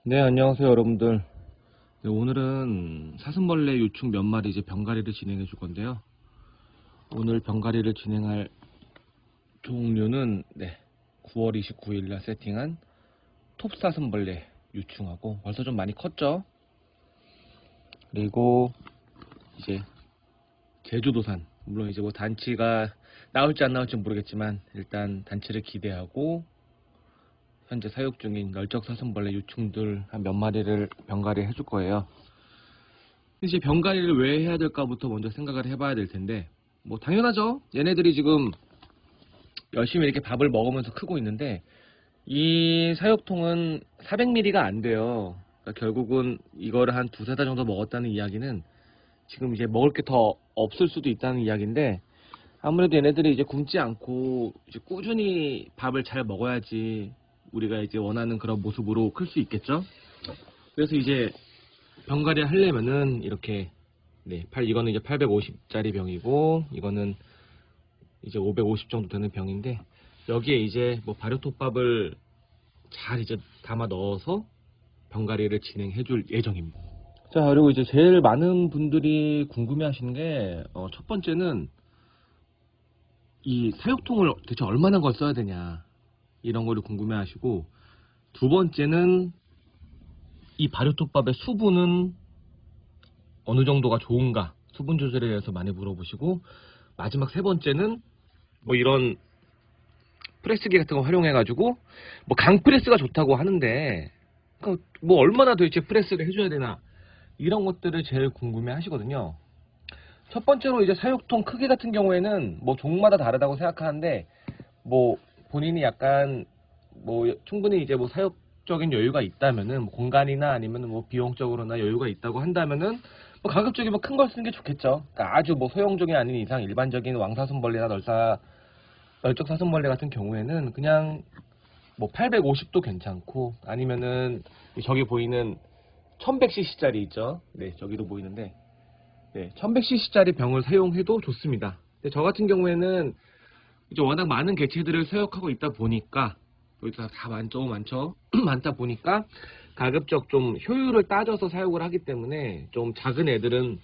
네, 안녕하세요, 여러분들. 네, 오늘은 사슴벌레 유충 몇 마리 이제 병가리를 진행해 줄 건데요. 오늘 병가리를 진행할 종류는 9월 29일 날 세팅한 톱사슴벌레 유충하고 벌써 좀 많이 컸죠. 그리고 이제 제주도산, 물론 이제 뭐 단치가 나올지 안 나올지 모르겠지만 일단 단치를 기대하고 현재 사육 중인 널쩍사슴벌레 유충들 한 몇 마리를 병가리 해줄 거예요. 이제 병가리를 왜 해야 될까부터 먼저 생각을 해봐야 될 텐데, 뭐 당연하죠. 얘네들이 지금 열심히 이렇게 밥을 먹으면서 크고 있는데 이 사육통은 400ml가 안 돼요. 그러니까 결국은 이거를 한 두세 달 정도 먹었다는 이야기는 지금 이제 먹을 게 더 없을 수도 있다는 이야기인데, 아무래도 얘네들이 이제 굶지 않고 이제 꾸준히 밥을 잘 먹어야지 우리가 이제 원하는 그런 모습으로 클 수 있겠죠. 그래서 이제 병가리 하려면은 이렇게 이거는 이제 850짜리 병이고 이거는 이제 550 정도 되는 병인데, 여기에 이제 뭐 발효톱밥을 잘 이제 담아 넣어서 병가리를 진행해 줄 예정입니다. 자, 그리고 이제 제일 많은 분들이 궁금해 하시는 게 첫 번째는 이 사육통을 대체 얼마나 걸 써야 되냐, 이런 거를 궁금해 하시고, 두 번째는 이 발효톱밥의 수분은 어느 정도가 좋은가, 수분 조절에 대해서 많이 물어보시고, 마지막 세 번째는 뭐 이런 프레스기 같은 거 활용해가지고 뭐 강프레스가 좋다고 하는데, 그러니까 뭐 얼마나 도대체 프레스를 해줘야 되나, 이런 것들을 제일 궁금해 하시거든요. 첫 번째로 이제 사육통 크기 같은 경우에는 뭐 종마다 다르다고 생각하는데, 뭐 본인이 약간 뭐 충분히 이제 뭐 사육적인 여유가 있다면은 뭐 공간이나 아니면 뭐 비용적으로나 여유가 있다고 한다면은 뭐 가급적이면 뭐 큰 걸 쓰는 게 좋겠죠. 그러니까 아주 뭐 소형종이 아닌 이상 일반적인 왕사슴벌레나 널쩍사슴벌레 같은 경우에는 그냥 뭐 850도 괜찮고, 아니면은 저기 보이는 1100cc짜리 있죠. 네, 저기도 보이는데 1100cc짜리 병을 사용해도 좋습니다. 근데 저 같은 경우에는 이제 워낙 많은 개체들을 사육하고 있다 보니까, 여기다 다 많죠. 많다 보니까 가급적 좀 효율을 따져서 사육을 하기 때문에 좀 작은 애들은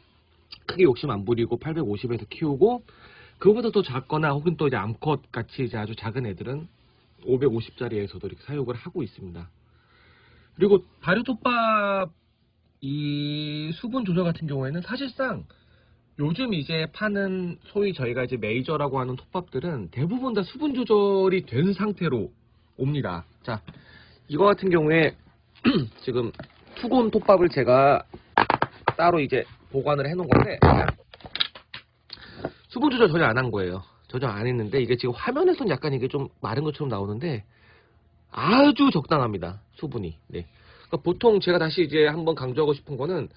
크게 욕심 안 부리고 850에서 키우고, 그거보다 더 작거나 혹은 또 이제 암컷 같이 이제 아주 작은 애들은 550짜리에서도 이렇게 사육을 하고 있습니다. 그리고 발효톱밥 이 수분 조절 같은 경우에는 사실상 요즘 이제 파는 소위 저희가 이제 메이저라고 하는 톱밥들은 대부분 다 수분 조절이 된 상태로 옵니다. 자, 이거 같은 경우에 지금 투곤 톱밥을 제가 따로 이제 보관을 해 놓은 건데, 수분 조절 전혀 안 한 거예요. 전혀 안 했는데 이게 지금 화면에서는 약간 이게 좀 마른 것처럼 나오는데 아주 적당합니다, 수분이. 네. 그러니까 보통 제가 다시 이제 한번 강조하고 싶은 거는,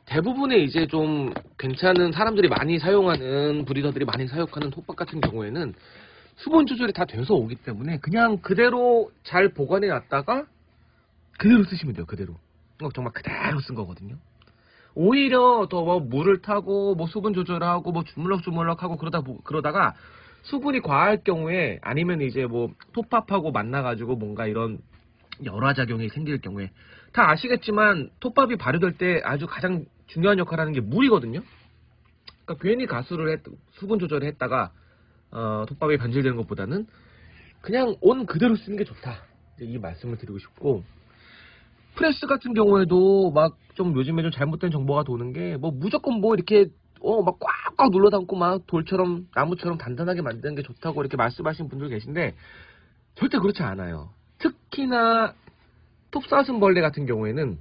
대부분의 이제 좀 괜찮은 사람들이 많이 사용하는, 브리더들이 많이 사용하는 톱밥 같은 경우에는 수분 조절이 다 돼서 오기 때문에 그냥 그대로 잘 보관해 놨다가 그대로 쓰시면 돼요. 그대로. 이거 정말 그대로 쓴 거거든요. 오히려 더 뭐 물을 타고 뭐 수분 조절하고 뭐 주물럭주물럭하고 그러다가 수분이 과할 경우에, 아니면 이제 뭐 톱밥하고 만나가지고 뭔가 이런 열화작용이 생길 경우에, 다 아시겠지만 톱밥이 발효될 때 아주 가장 중요한 역할을 하는 게 물이거든요. 그러니까 괜히 수분 조절을 했다가 톱밥이 변질되는 것보다는 그냥 온 그대로 쓰는 게 좋다, 이 말씀을 드리고 싶고, 프레스 같은 경우에도 막 좀 요즘에 좀 잘못된 정보가 도는 게, 뭐 무조건 뭐 이렇게 막 꽉꽉 눌러 담고 막 돌처럼 나무처럼 단단하게 만드는 게 좋다고 이렇게 말씀하시는 분들 계신데, 절대 그렇지 않아요. 특히나 톱사슴벌레 같은 경우에는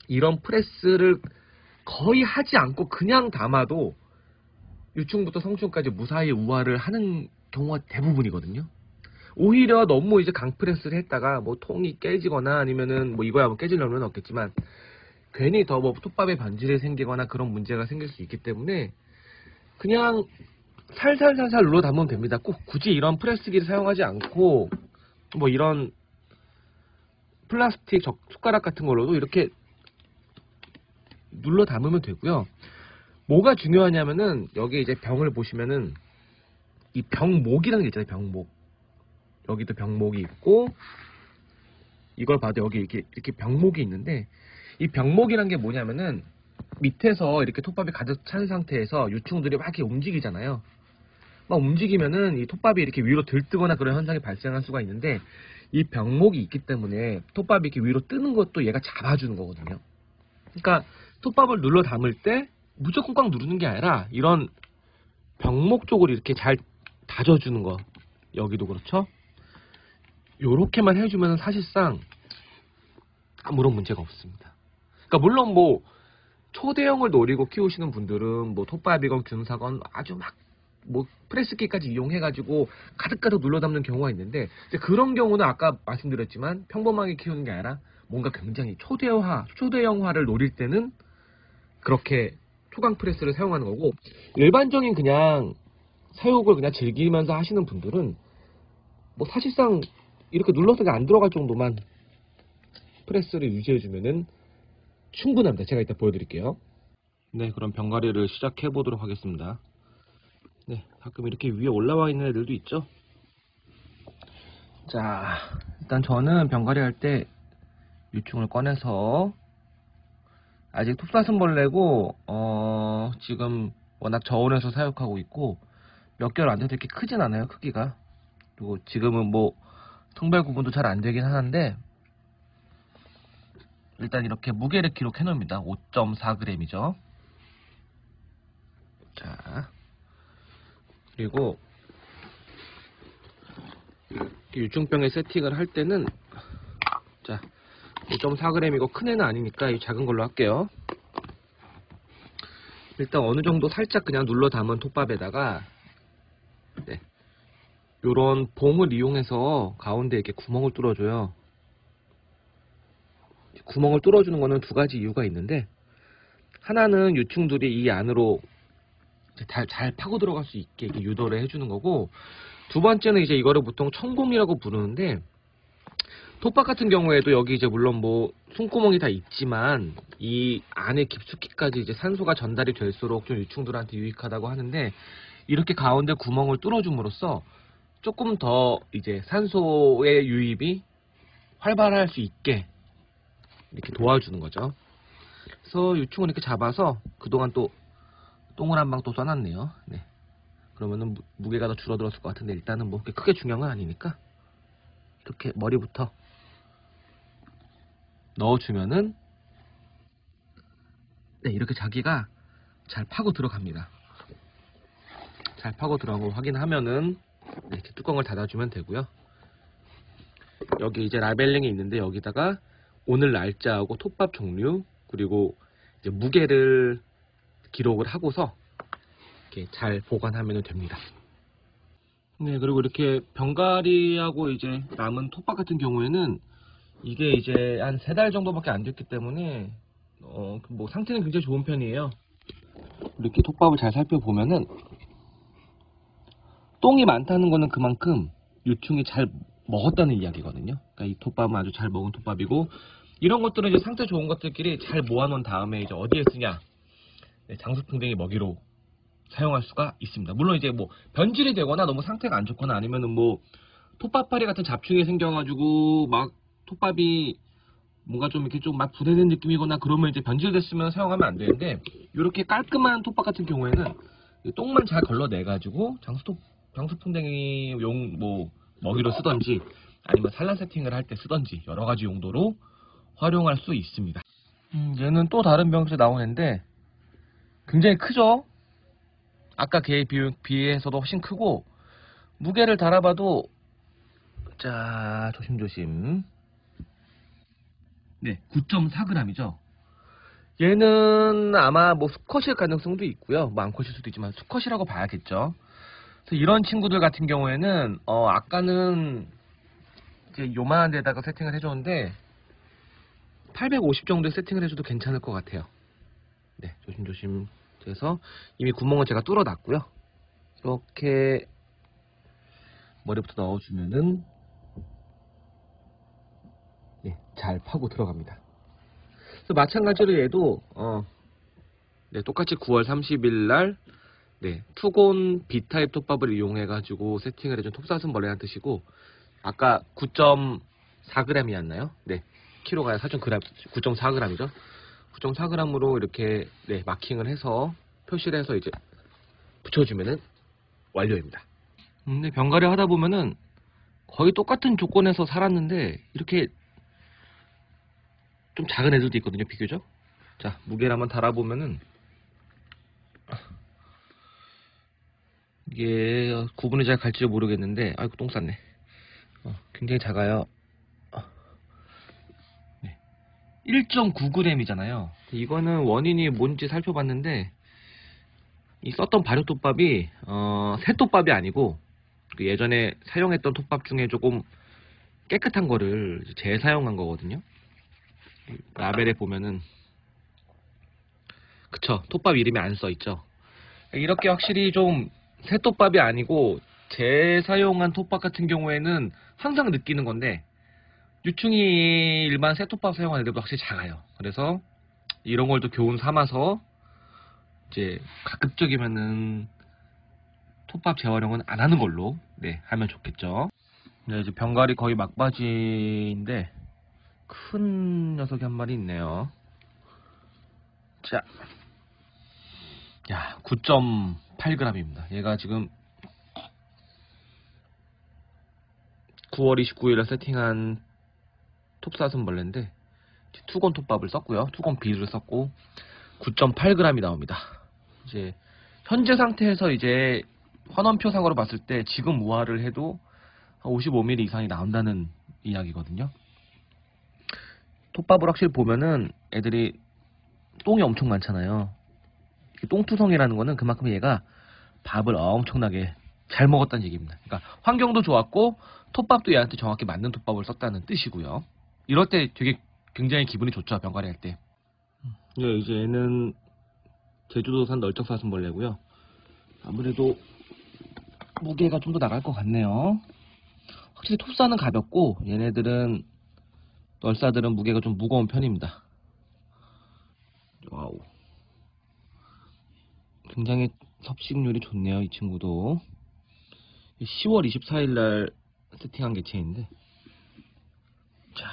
이런 프레스를 거의 하지 않고 그냥 담아도 유충부터 성충까지 무사히 우화를 하는 경우가 대부분이거든요. 오히려 너무 이제 강프레스를 했다가 뭐 통이 깨지거나, 아니면은 뭐 이거야 뭐 깨질 염려는 없겠지만 괜히 더 뭐 톱밥에 반질이 생기거나 그런 문제가 생길 수 있기 때문에 그냥 살살살살 눌러 담으면 됩니다. 꼭 굳이 이런 프레스기를 사용하지 않고 뭐 이런 플라스틱 숟가락 같은 걸로도 이렇게 눌러 담으면 되고요. 뭐가 중요하냐면은, 여기 이제 병을 보시면은 이 병목이라는 게 있잖아요. 병목. 여기도 병목이 있고, 이걸 봐도 여기 이렇게 병목이 있는데, 이 병목이란 게 뭐냐면은 밑에서 이렇게 톱밥이 가득 찬 상태에서 유충들이 막 이렇게 움직이잖아요. 막 움직이면은 이 톱밥이 이렇게 위로 들뜨거나 그런 현상이 발생할 수가 있는데, 이 병목이 있기 때문에 톱밥이 이렇게 위로 뜨는 것도 얘가 잡아주는 거거든요. 그러니까 톱밥을 눌러 담을 때 무조건 꽉 누르는 게 아니라 이런 병목 쪽으로 이렇게 잘 다져주는 거, 여기도 그렇죠. 요렇게만 해주면 사실상 아무런 문제가 없습니다. 그러니까 물론 뭐 초대형을 노리고 키우시는 분들은 뭐 톱밥이건 균사건 아주 막 뭐 프레스기까지 이용해가지고 가득가득 눌러 담는 경우가 있는데, 그런 경우는 아까 말씀드렸지만 평범하게 키우는 게 아니라 뭔가 굉장히 초대형화를 노릴 때는 그렇게 초강 프레스를 사용하는 거고, 일반적인 그냥 사육을 그냥 즐기면서 하시는 분들은 뭐 사실상 이렇게 눌러서 안 들어갈 정도만 프레스를 유지해주면은 충분합니다. 제가 이따 보여드릴게요. 네, 그럼 병가리를 시작해 보도록 하겠습니다. 네, 가끔 이렇게 위에 올라와 있는 애들도 있죠. 자, 일단 저는 병가리 할 때 유충을 꺼내서, 아직 톱사슴벌레고 지금 워낙 저온에서 사육하고 있고 몇 개월 안 돼서 이렇게 크진 않아요, 크기가. 그리고 지금은 뭐 성별 구분도 잘 안 되긴 하는데, 일단 이렇게 무게를 기록해 놓습니다. 5.4g이죠. 자, 그리고 유충병에 세팅을 할 때는, 자, 5.4g이고 큰 애는 아니니까 이 작은 걸로 할게요. 일단 어느 정도 살짝 그냥 눌러 담은 톱밥에다가, 네, 요런 봉을 이용해서 가운데 이렇게 구멍을 뚫어줘요. 구멍을 뚫어주는 거는 두 가지 이유가 있는데, 하나는 유충들이 이 안으로 잘 파고 들어갈 수 있게 이렇게 유도를 해주는 거고, 두 번째는 이제 이거를 보통 천공이라고 부르는데, 톱밥 같은 경우에도 여기 이제 물론 뭐 숨구멍이 다 있지만 이 안에 깊숙이까지 이제 산소가 전달이 될수록 좀 유충들한테 유익하다고 하는데, 이렇게 가운데 구멍을 뚫어줌으로써 조금 더 이제 산소의 유입이 활발할 수 있게 이렇게 도와주는 거죠. 그래서 유충을 이렇게 잡아서, 그동안 또 똥을 한 방 또 써놨네요. 네. 그러면은 무게가 더 줄어들었을 것 같은데, 일단은 뭐 그렇게 크게 중요한 건 아니니까 이렇게 머리부터 넣어주면은, 네, 이렇게 자기가 잘 파고 들어갑니다. 잘 파고 들어간 걸 확인하면은, 네, 이렇게 뚜껑을 닫아주면 되고요. 여기 이제 라벨링이 있는데, 여기다가 오늘 날짜하고 톱밥 종류, 그리고 이제 무게를 기록을 하고서 이렇게 잘 보관하면 됩니다. 네, 그리고 이렇게 병가리하고 이제 남은 톱밥 같은 경우에는 이게 이제 한 3달 정도밖에 안 됐기 때문에 뭐 상태는 굉장히 좋은 편이에요. 이렇게 톱밥을 잘 살펴보면은 똥이 많다는 거는 그만큼 유충이 잘 먹었다는 이야기거든요. 그러니까 이 톱밥은 아주 잘 먹은 톱밥이고, 이런 것들은 이제 상태 좋은 것들끼리 잘 모아놓은 다음에 이제 어디에 쓰냐? 네, 장수풍뎅이 먹이로 사용할 수가 있습니다. 물론 이제 뭐 변질이 되거나 너무 상태가 안 좋거나 아니면은 뭐 톱밥파리 같은 잡충이 생겨가지고 막 톱밥이 뭔가 좀 이렇게 좀 막 분해된 느낌이거나 그러면 이제 변질됐으면 사용하면 안 되는데, 이렇게 깔끔한 톱밥 같은 경우에는 똥만 잘 걸러내가지고 장수풍뎅이 용 뭐 먹이로 쓰던지 아니면 산란 세팅을 할 때 쓰던지 여러 가지 용도로 활용할 수 있습니다. 얘는 또 다른 병에서 나온 애인데 굉장히 크죠? 아까 걔에 비해서도 훨씬 크고, 무게를 달아봐도, 자, 조심조심. 네, 9.4g이죠. 얘는 아마 뭐 수컷일 가능성도 있고요. 뭐 암컷일 수도 있지만 수컷이라고 봐야겠죠. 그래서 이런 친구들 같은 경우에는 아까는 이제 요만한 데다가 세팅을 해줬는데 850 정도에 세팅을 해줘도 괜찮을 것 같아요. 네, 조심조심 해서 이미 구멍은 제가 뚫어놨고요. 이렇게 머리부터 넣어주면은, 네, 잘 파고 들어갑니다. 그래서 마찬가지로 얘도 네, 똑같이 9월 30일 날 네, 투곤 B타입 톱밥을 이용해가지고 세팅을 해준 톱사슴벌레라는 뜻이고, 아까 4g이었나요? 네. 키로가 9.4g이죠. 9.4g으로 이렇게 네, 마킹을 해서 표시를 해서 이제 붙여주면은 완료입니다. 근데 병가리 하다 보면은 거의 똑같은 조건에서 살았는데 이렇게 좀 작은 애들도 있거든요, 비교적. 자, 무게를 한번 달아보면은 이게 구분이 잘 갈지 모르겠는데, 아이고 똥 쌌네. 굉장히 작아요. 1.9g이잖아요. 이거는 원인이 뭔지 살펴봤는데 이 썼던 발효톱밥이 새 톱밥이 아니고 그 예전에 사용했던 톱밥 중에 조금 깨끗한 거를 재사용한 거거든요. 라벨에 보면은 그쵸, 톱밥 이름이 안 써있죠. 이렇게 확실히 좀 새 톱밥이 아니고 재사용한 톱밥 같은 경우에는 항상 느끼는 건데 유충이 일반 새 톱밥 사용하는 애들보다 확실히 작아요. 그래서 이런 걸 또 교훈 삼아서 이제 가급적이면은 톱밥 재활용은 안 하는 걸로 네 하면 좋겠죠. 네, 이제 병가리 거의 막바지인데 큰 녀석이 한 마리 있네요. 자, 야 9.8g입니다. 얘가 지금 9월 29일에 세팅한 톱사슴벌레인데 투건 톱밥을 썼고요. 투건 비를 썼고 9.8g이 나옵니다. 이제 현재 상태에서 이제 환원표상으로 봤을 때 지금 우화를 해도 55mm 이상이 나온다는 이야기거든요. 톱밥을 확실히 보면은 애들이 똥이 엄청 많잖아요. 똥투성이라는 거는 그만큼 얘가 밥을 엄청나게 잘 먹었다는 얘기입니다. 그러니까 환경도 좋았고 톱밥도 얘한테 정확히 맞는 톱밥을 썼다는 뜻이고요. 이럴 때 되게 굉장히 기분이 좋죠, 병가리 할 때. 네, 이제 얘는 제주도산 널쩍사슴벌레고요. 아무래도 무게가 좀 더 나갈 것 같네요. 확실히 톱사는 가볍고 얘네들은 널사들은 무게가 좀 무거운 편입니다. 와우. 굉장히 섭식률이 좋네요, 이 친구도. 10월 24일 날 세팅한 개체인데 자,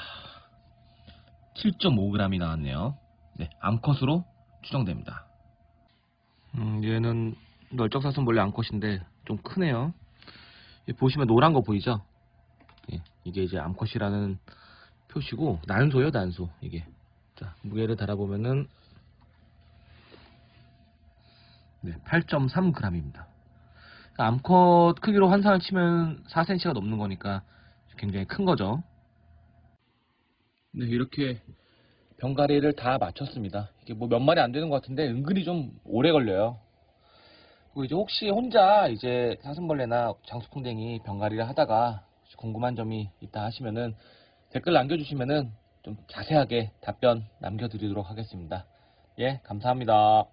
7.5g이 나왔네요. 네, 암컷으로 추정됩니다. 얘는 널쩍사슴벌레 암컷인데 좀 크네요. 보시면 노란 거 보이죠? 예, 이게 이제 암컷이라는 표시고 난소예요, 난소. 이게. 자, 무게를 달아보면은 네, 8.3g입니다. 암컷 크기로 환산을 치면 4cm가 넘는 거니까 굉장히 큰 거죠. 네, 이렇게 병가리를 다 마쳤습니다. 이게 뭐 몇 마리 안 되는 것 같은데 은근히 좀 오래 걸려요. 그리고 이제 혹시 혼자 이제 사슴벌레나 장수풍뎅이 병가리를 하다가 궁금한 점이 있다 하시면은 댓글 남겨주시면은 좀 자세하게 답변 남겨드리도록 하겠습니다. 예, 감사합니다.